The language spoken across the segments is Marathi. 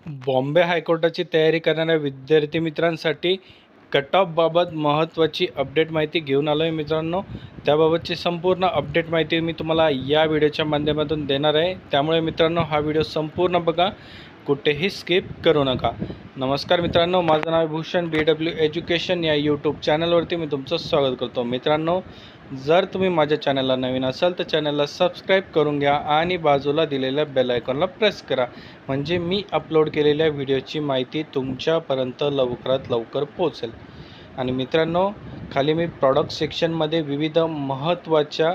बॉम्बे हायकोर्टाची तयारी करणाऱ्या विद्यार्थी मित्रांसाठी कट ऑफ बाबत महत्त्वाची अपडेट माहिती घेऊन आलो आहे मित्रांनो. त्याबाबतची संपूर्ण अपडेट माहिती मी तुम्हाला या व्हिडिओच्या माध्यमातून देणार आहे. त्यामुळे मित्रांनो हा व्हिडिओ संपूर्ण बघा, कुठेही स्किप करू नका. नमस्कार मित्रांनो, माझं नाव भूषण BW एज्युकेशन या यूट्यूब चॅनलवरती मी तुमचं स्वागत करतो. मित्रांनो, जर तुम्ही माझ्या चॅनलला नवीन असाल तर चॅनलला सबस्क्राईब करून घ्या आणि बाजूला दिलेल्या बेल आयकॉनला प्रेस करा, म्हणजे मी अपलोड केलेल्या व्हिडिओची माहिती तुमच्यापर्यंत लवकरात लवकर पोहोचेल. आणि मित्रांनो, खाली मी प्रॉडक्ट सेक्शनमध्ये विविध महत्त्वाच्या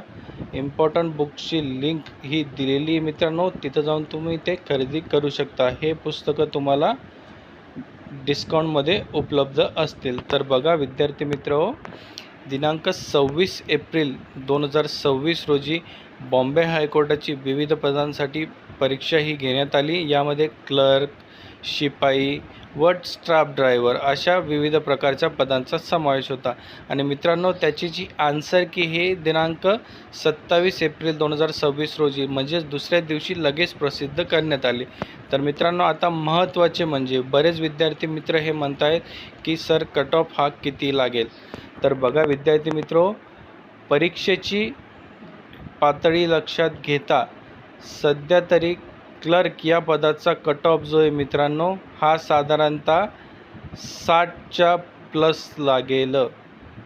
इम्पॉर्टंट बुक्सची लिंक ही दिलेली आहे मित्रांनो. तिथं जाऊन तुम्ही ते खरेदी करू शकता. हे पुस्तकं तुम्हाला डिस्काउंटमध्ये उपलब्ध असतील. तर बघा विद्यार्थी मित्र, दिनांक 26 एप्रिल 2026 रोजी बॉम्बे हायकोर्टाची विविध पदांसाठी परीक्षा ही घेण्यात आली. यामध्ये क्लर्क, शिपाई व स्टाफ ड्रायव्हर अशा विविध प्रकारच्या पदांचा समावेश होता. आणि मित्रांनो, त्याची जी आन्सर की हे दिनांक 27 एप्रिल 2026 रोजी म्हणजेच दुसऱ्या दिवशी लगेच प्रसिद्ध करण्यात आली. तर मित्रांनो, आता महत्त्वाचे म्हणजे बरेच विद्यार्थी मित्र हे म्हणत आहेत की सर कट ऑफ हा किती लागेल. तर बघा विद्यार्थी मित्रो, परीक्षेची पातळी लक्षात घेता सध्या तरी क्लर्क या पदाचा कट ऑफ जो आहे मित्रांनो, हा साधारणतः 60च्या प्लस लागेल.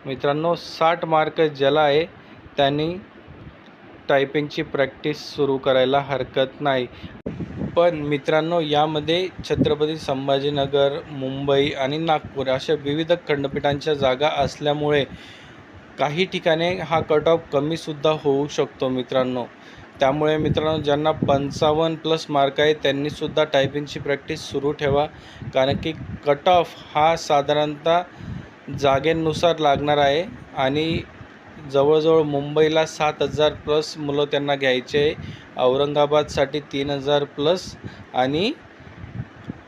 मित्रांनो, 60 मार्क ज्याला आहे त्यांनी टायपिंगची प्रॅक्टिस सुरू करायला हरकत नाही. पण मित्रांनो, यामध्ये छत्रपती संभाजीनगर, मुंबई आणि नागपूर अशा विविध खंडपीठांच्या जागा असल्यामुळे काही ठिकाणी हा कट ऑफ कमीसुद्धा होऊ शकतो मित्रांनो. त्यामुळे मित्रांनो, ज्यांना 55 प्लस मार्क आहे त्यांनीसुद्धा टायपिंगची प्रॅक्टिस सुरू ठेवा, कारण की कट ऑफ हा साधारणतः जागेनुसार लागणार आहे. आणि जवळजवळ मुंबईला 7000 प्लस मुलं त्यांना घ्यायचे आहे, औरंगाबादसाठी 3000 प्लस आणि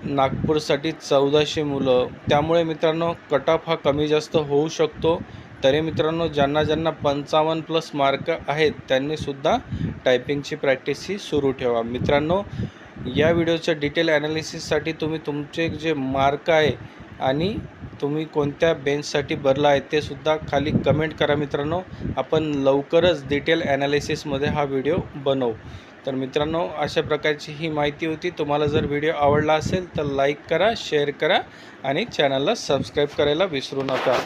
नागपूरसाठी 1400 मुलं. त्यामुळे मित्रांनो, कट ऑफ हा कमी जास्त होऊ शकतो. तरी मित्रांनो, ज्यांना 55 प्लस मार्क आहेत त्यांनीसुद्धा टायपिंगची प्रॅक्टिस ही सुरू ठेवा. मित्रांनो, या व्हिडिओच्या डिटेल ॲनालिसिससाठी तुम्ही तुमचे जे मार्क आहे आणि तुम्ही कोणत्या बेंचसाठी भरला आहे ते सुद्धा खाली कमेंट करा मित्रांनो. आपण लवकरच डिटेल ॲनालिसिसमध्ये हा व्हिडिओ बनवू. तर मित्रांनो, अशा प्रकारची ही माहिती होती. तुम्हाला जर व्हिडिओ आवडला असेल तर लाईक करा, शेअर करा आणि चॅनलला सबस्क्राईब करायला विसरू नका.